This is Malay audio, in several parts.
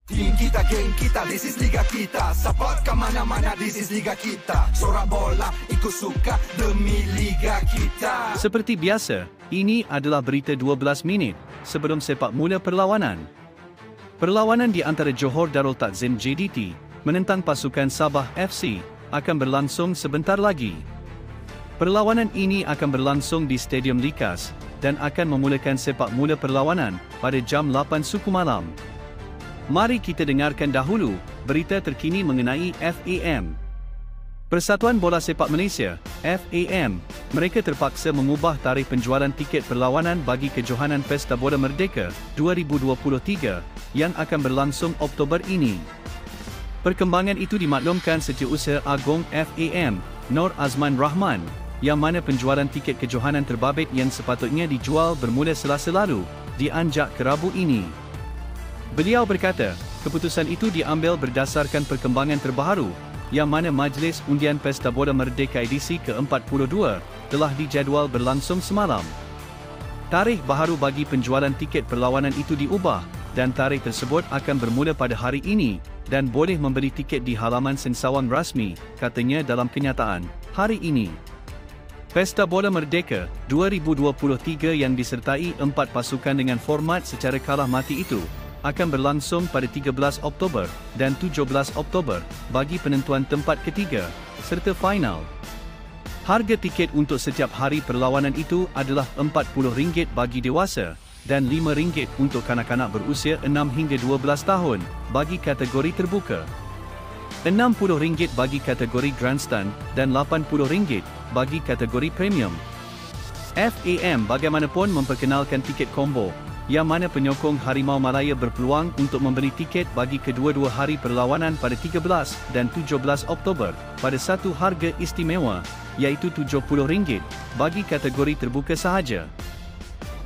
Team kita, geng kita, this is liga kita. Support ke mana-mana, this is liga kita. Sorak bola, ikut suka demi liga kita. Seperti biasa, ini adalah berita 12 minit sebelum sepak mula perlawanan. Perlawanan di antara Johor Darul Takzim JDT menentang pasukan Sabah FC akan berlangsung sebentar lagi. Perlawanan ini akan berlangsung di Stadium Likas dan akan memulakan sepak mula perlawanan pada jam 8 suku malam. Mari kita dengarkan dahulu berita terkini mengenai FAM. Persatuan Bola Sepak Malaysia, FAM, mereka terpaksa mengubah tarikh penjualan tiket perlawanan bagi kejohanan Pesta Bola Merdeka 2023 yang akan berlangsung Oktober ini. Perkembangan itu dimaklumkan Setiausaha Agong FAM, Nur Azman Rahman, yang mana penjualan tiket kejohanan terbabit yang sepatutnya dijual bermula Selasa lalu, dianjak ke Rabu ini. Beliau berkata, keputusan itu diambil berdasarkan perkembangan terbaru, yang mana Majlis Undian Pesta Bola Merdeka edisi ke-42 telah dijadual berlangsung semalam. Tarikh baharu bagi penjualan tiket perlawanan itu diubah, dan tarikh tersebut akan bermula pada hari ini, dan boleh membeli tiket di halaman Sensawang rasmi, katanya dalam kenyataan, hari ini. Pesta Bola Merdeka 2023 yang disertai 4 pasukan dengan format secara kalah mati itu, akan berlangsung pada 13 Oktober dan 17 Oktober bagi penentuan tempat ketiga, serta final. Harga tiket untuk setiap hari perlawanan itu adalah RM40 bagi dewasa dan RM5 untuk kanak-kanak berusia 6 hingga 12 tahun bagi kategori terbuka. RM60 bagi kategori Grandstand dan RM80 bagi kategori Premium. FAM bagaimanapun memperkenalkan tiket combo, yang mana penyokong Harimau Malaya berpeluang untuk membeli tiket bagi kedua-dua hari perlawanan pada 13 dan 17 Oktober pada satu harga istimewa, iaitu RM70 bagi kategori terbuka sahaja.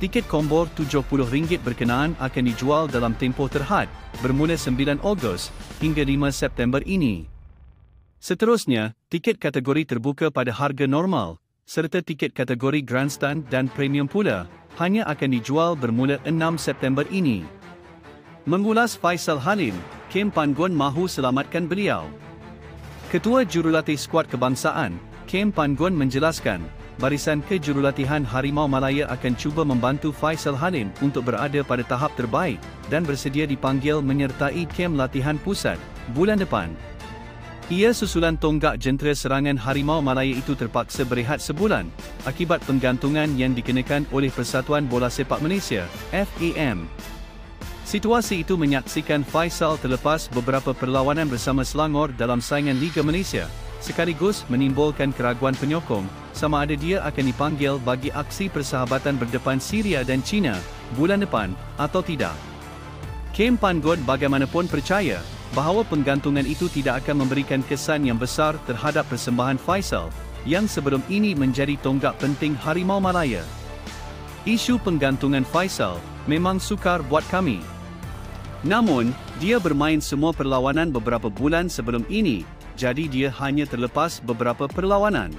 Tiket combo RM70 berkenaan akan dijual dalam tempoh terhad, bermula 9 Ogos hingga 5 September ini. Seterusnya, tiket kategori terbuka pada harga normal, serta tiket kategori Grandstand dan Premium pula, hanya akan dijual bermula 6 September ini. Mengulas Faisal Halim, Kem Pangon mahu selamatkan beliau. Ketua Jurulatih Skuad Kebangsaan, Kem Pangon menjelaskan, barisan kejurulatihan Harimau Malaya akan cuba membantu Faisal Halim untuk berada pada tahap terbaik dan bersedia dipanggil menyertai kem latihan pusat bulan depan. Ia susulan tonggak jentera serangan Harimau Malaya itu terpaksa berehat sebulan akibat penggantungan yang dikenakan oleh Persatuan Bola Sepak Malaysia, FAM. Situasi itu menyaksikan Faisal terlepas beberapa perlawanan bersama Selangor dalam saingan Liga Malaysia, sekaligus menimbulkan keraguan penyokong sama ada dia akan dipanggil bagi aksi persahabatan berdepan Syria dan China bulan depan atau tidak. Kem Pangon bagaimanapun percaya bahawa penggantungan itu tidak akan memberikan kesan yang besar terhadap persembahan Faisal, yang sebelum ini menjadi tonggak penting Harimau Malaya. Isu penggantungan Faisal memang sukar buat kami. Namun, dia bermain semua perlawanan beberapa bulan sebelum ini, jadi dia hanya terlepas beberapa perlawanan.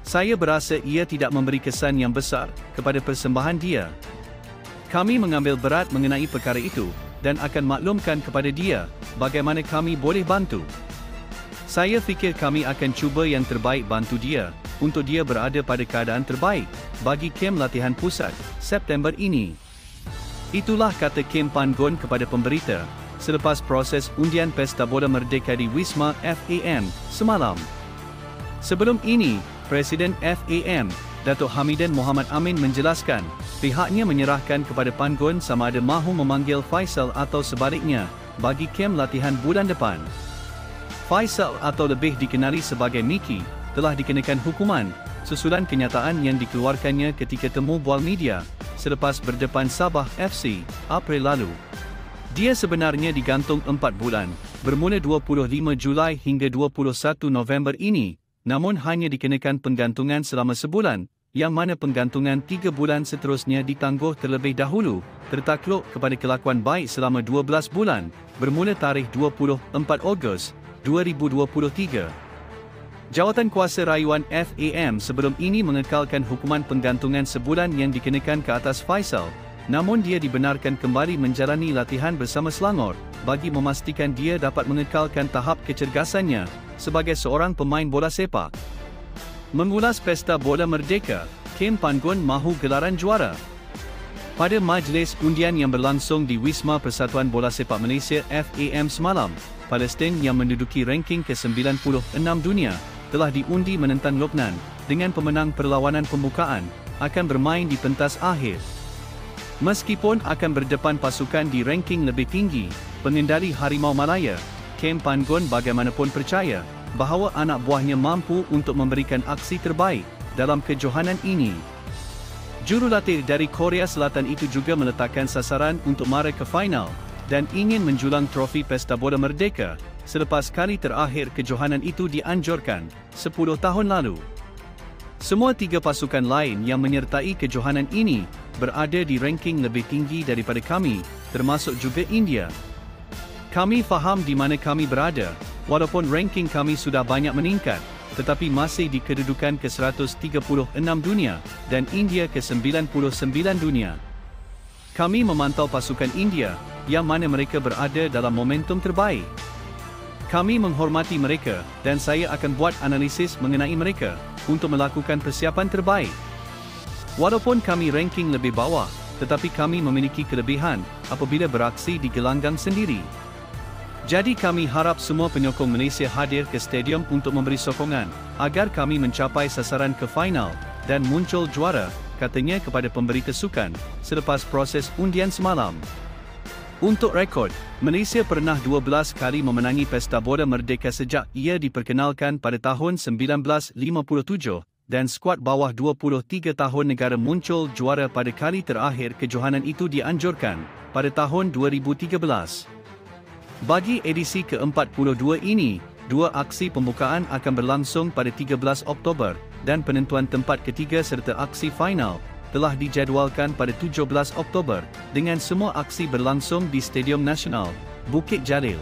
Saya berasa ia tidak memberi kesan yang besar kepada persembahan dia. Kami mengambil berat mengenai perkara itu, dan akan maklumkan kepada dia bagaimana kami boleh bantu. Saya fikir kami akan cuba yang terbaik bantu dia, untuk dia berada pada keadaan terbaik bagi kem latihan pusat September ini. Itulah kata Kem Pangon kepada pemberita selepas proses undian Pesta Bola Merdeka di Wisma FAM semalam. Sebelum ini, Presiden FAM, Datuk Hamidan Muhammad Amin menjelaskan, pihaknya menyerahkan kepada Pangon sama ada mahu memanggil Faisal atau sebaliknya, bagi kem latihan bulan depan. Faisal atau lebih dikenali sebagai Miki, telah dikenakan hukuman, susulan kenyataan yang dikeluarkannya ketika temu bual media, selepas berdepan Sabah FC, April lalu. Dia sebenarnya digantung 4 bulan, bermula 25 Julai hingga 21 November ini, namun hanya dikenakan penggantungan selama sebulan, yang mana penggantungan 3 bulan seterusnya ditangguh terlebih dahulu, tertakluk kepada kelakuan baik selama 12 bulan, bermula tarikh 24 Ogos 2023. Jawatan Kuasa Rayuan FAM sebelum ini mengekalkan hukuman penggantungan sebulan yang dikenakan ke atas Faisal, namun dia dibenarkan kembali menjalani latihan bersama Selangor bagi memastikan dia dapat mengekalkan tahap kecergasannya sebagai seorang pemain bola sepak. Mengulas Pesta Bola Merdeka, Kem Panggon mahu gelaran juara. Pada majlis undian yang berlangsung di Wisma Persatuan Bola Sepak Malaysia FAM semalam, Palestin yang menduduki ranking ke-96 dunia telah diundi menentang Lebanon dengan pemenang perlawanan pembukaan akan bermain di pentas akhir. Meskipun akan berdepan pasukan di ranking lebih tinggi, pengendali Harimau Malaya, Kem Panggon bagaimanapun percaya bahawa anak buahnya mampu untuk memberikan aksi terbaik dalam kejohanan ini. Jurulatih dari Korea Selatan itu juga meletakkan sasaran untuk mara ke final dan ingin menjulang trofi Pesta Bola Merdeka selepas kali terakhir kejohanan itu dianjurkan 10 tahun lalu. Semua tiga pasukan lain yang menyertai kejohanan ini berada di ranking lebih tinggi daripada kami, termasuk juga India. Kami faham di mana kami berada, walaupun ranking kami sudah banyak meningkat, tetapi masih di kedudukan ke-136 dunia dan India ke-99 dunia. Kami memantau pasukan India, yang mana mereka berada dalam momentum terbaik. Kami menghormati mereka dan saya akan buat analisis mengenai mereka untuk melakukan persiapan terbaik. Walaupun kami ranking lebih bawah, tetapi kami memiliki kelebihan apabila beraksi di gelanggang sendiri. Jadi kami harap semua penyokong Malaysia hadir ke stadium untuk memberi sokongan agar kami mencapai sasaran ke final dan muncul juara, katanya kepada pemberita sukan selepas proses undian semalam. Untuk rekod, Malaysia pernah 12 kali memenangi Pesta Bola Merdeka sejak ia diperkenalkan pada tahun 1957 dan skuad bawah 23 tahun negara muncul juara pada kali terakhir kejohanan itu dianjurkan pada tahun 2013. Bagi edisi ke-42 ini, dua aksi pembukaan akan berlangsung pada 13 Oktober dan penentuan tempat ketiga serta aksi final telah dijadualkan pada 17 Oktober dengan semua aksi berlangsung di Stadium Nasional, Bukit Jalil.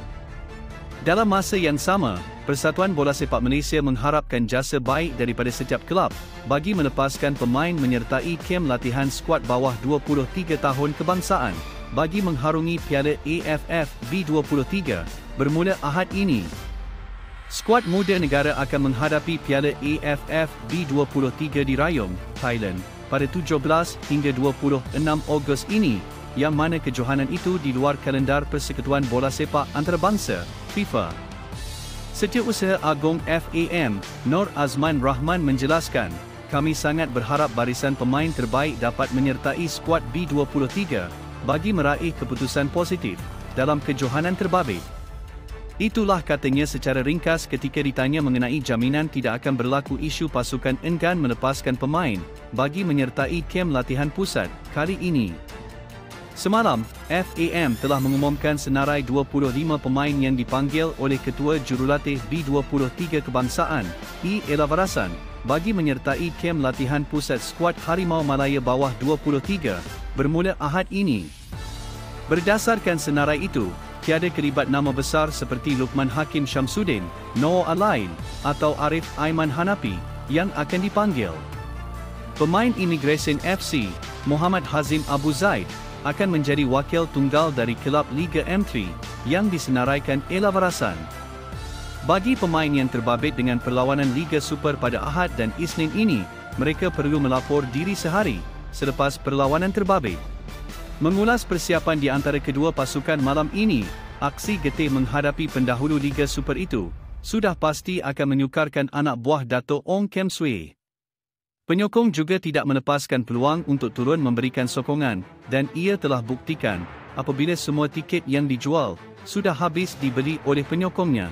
Dalam masa yang sama, Persatuan Bola Sepak Malaysia mengharapkan jasa baik daripada setiap kelab bagi melepaskan pemain menyertai kem latihan skuad bawah 23 tahun kebangsaan bagi mengharungi Piala AFF B23 bermula Ahad ini. Skuad muda negara akan menghadapi Piala AFF B23 di Rayong, Thailand pada 17 hingga 26 Ogos ini, yang mana kejohanan itu di luar kalendar Persekutuan Bola Sepak Antarabangsa, FIFA. Setiausaha Agung FAM, Nur Azman Rahman menjelaskan, kami sangat berharap barisan pemain terbaik dapat menyertai skuad B23 bagi meraih keputusan positif dalam kejohanan terbabit. Itulah katanya secara ringkas ketika ditanya mengenai jaminan tidak akan berlaku isu pasukan enggan melepaskan pemain bagi menyertai kem latihan pusat kali ini. Semalam, FAM telah mengumumkan senarai 25 pemain yang dipanggil oleh Ketua Jurulatih B23 Kebangsaan, E. Elavarasan, bagi menyertai kem latihan pusat skuad Harimau Malaya bawah 23 bermula Ahad ini. Berdasarkan senarai itu, tiada kelibat nama besar seperti Luqman Hakim Syamsuddin, Noor Alain, atau Arif Aiman Hanapi yang akan dipanggil. Pemain Immigration FC, Muhammad Hazim Abu Zaid, akan menjadi wakil tunggal dari kelab Liga M3 yang disenaraikan Elavarasan. Bagi pemain yang terbabit dengan perlawanan Liga Super pada Ahad dan Isnin ini, mereka perlu melapor diri sehari selepas perlawanan terbabit. Mengulas persiapan di antara kedua pasukan malam ini, aksi getih menghadapi pendahulu Liga Super itu sudah pasti akan menyukarkan anak buah Dato' Ong Kem Swee. Penyokong juga tidak melepaskan peluang untuk turun memberikan sokongan dan ia telah buktikan apabila semua tiket yang dijual sudah habis dibeli oleh penyokongnya.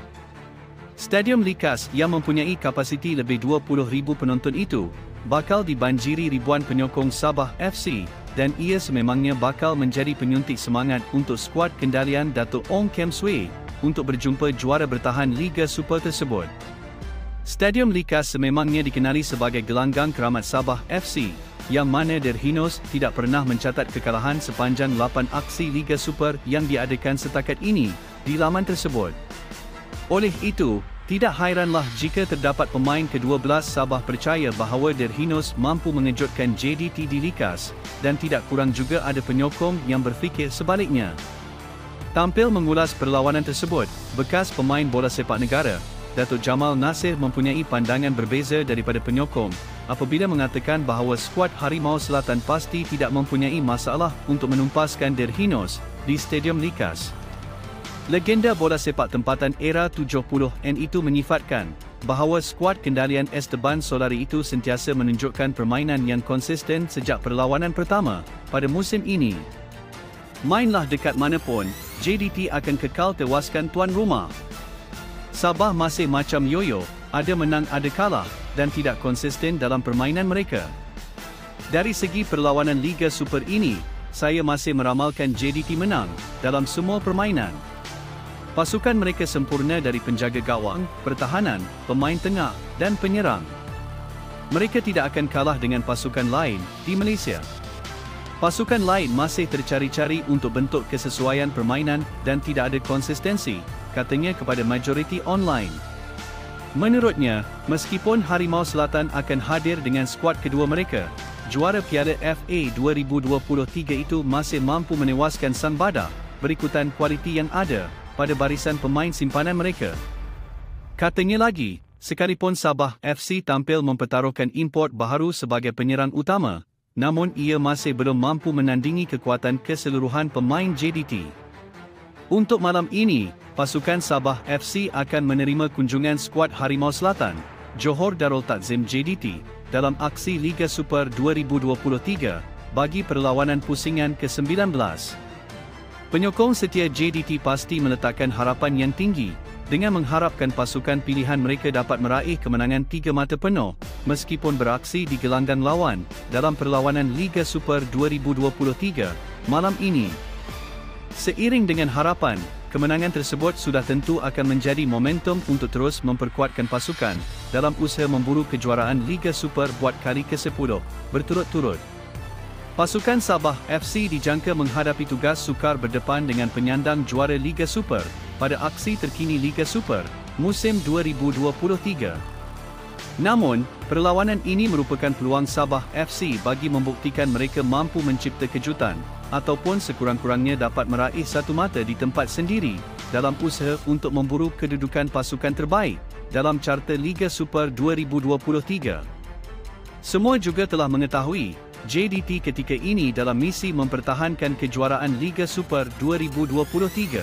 Stadium Likas yang mempunyai kapasiti lebih 20,000 penonton itu bakal dibanjiri ribuan penyokong Sabah FC dan ia sememangnya bakal menjadi penyuntik semangat untuk skuad kendalian Dato' Ong Kem Swee untuk berjumpa juara bertahan Liga Super tersebut. Stadium Likas sememangnya dikenali sebagai gelanggang keramat Sabah FC, yang mana Derhinos tidak pernah mencatat kekalahan sepanjang 8 aksi Liga Super yang diadakan setakat ini di laman tersebut. Oleh itu, Tidak hairanlah jika terdapat pemain ke-12 Sabah percaya bahawa Derhinos mampu mengejutkan JDT di Likas, dan tidak kurang juga ada penyokong yang berfikir sebaliknya. Tampil mengulas perlawanan tersebut, bekas pemain bola sepak negara, Datuk Jamal Nasir mempunyai pandangan berbeza daripada penyokong, apabila mengatakan bahawa skuad Harimau Selatan pasti tidak mempunyai masalah untuk menumpaskan Derhinos di Stadium Likas. Legenda bola sepak tempatan era 70-an itu menyifatkan bahawa skuad kendalian Esteban Solari itu sentiasa menunjukkan permainan yang konsisten sejak perlawanan pertama pada musim ini. Mainlah dekat mana pun, JDT akan kekal tewaskan tuan rumah. Sabah masih macam yoyo, ada menang ada kalah dan tidak konsisten dalam permainan mereka. Dari segi perlawanan Liga Super ini, saya masih meramalkan JDT menang dalam semua permainan. Pasukan mereka sempurna dari penjaga gawang, pertahanan, pemain tengah dan penyerang. Mereka tidak akan kalah dengan pasukan lain di Malaysia. Pasukan lain masih tercari-cari untuk bentuk kesesuaian permainan dan tidak ada konsistensi, katanya kepada majoriti online. Menurutnya, meskipun Harimau Selatan akan hadir dengan skuad kedua mereka, juara Piala FA 2023 itu masih mampu menewaskan Sang Badak berikutan kualiti yang ada pada barisan pemain simpanan mereka. Katanya lagi, sekalipun Sabah FC tampil mempertaruhkan import baharu sebagai penyerang utama, namun ia masih belum mampu menandingi kekuatan keseluruhan pemain JDT. Untuk malam ini, pasukan Sabah FC akan menerima kunjungan skuad Harimau Selatan, Johor Darul Takzim JDT, dalam aksi Liga Super 2023 bagi perlawanan pusingan ke-19. Penyokong setia JDT pasti meletakkan harapan yang tinggi dengan mengharapkan pasukan pilihan mereka dapat meraih kemenangan 3 mata penuh meskipun beraksi di gelanggang lawan dalam perlawanan Liga Super 2023 malam ini. Seiring dengan harapan, kemenangan tersebut sudah tentu akan menjadi momentum untuk terus memperkuatkan pasukan dalam usaha memburu kejuaraan Liga Super buat kali ke-10 berturut-turut. Pasukan Sabah FC dijangka menghadapi tugas sukar berdepan dengan penyandang juara Liga Super pada aksi terkini Liga Super musim 2023. Namun, perlawanan ini merupakan peluang Sabah FC bagi membuktikan mereka mampu mencipta kejutan ataupun sekurang-kurangnya dapat meraih satu mata di tempat sendiri dalam usaha untuk memburu kedudukan pasukan terbaik dalam carta Liga Super 2023. Semua juga telah mengetahui JDT ketika ini dalam misi mempertahankan kejuaraan Liga Super 2023.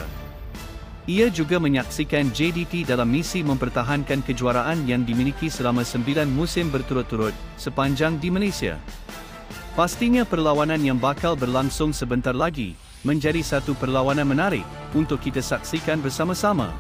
Ia juga menyaksikan JDT dalam misi mempertahankan kejuaraan yang dimiliki selama 9 musim berturut-turut sepanjang di Malaysia. Pastinya perlawanan yang bakal berlangsung sebentar lagi menjadi satu perlawanan menarik untuk kita saksikan bersama-sama.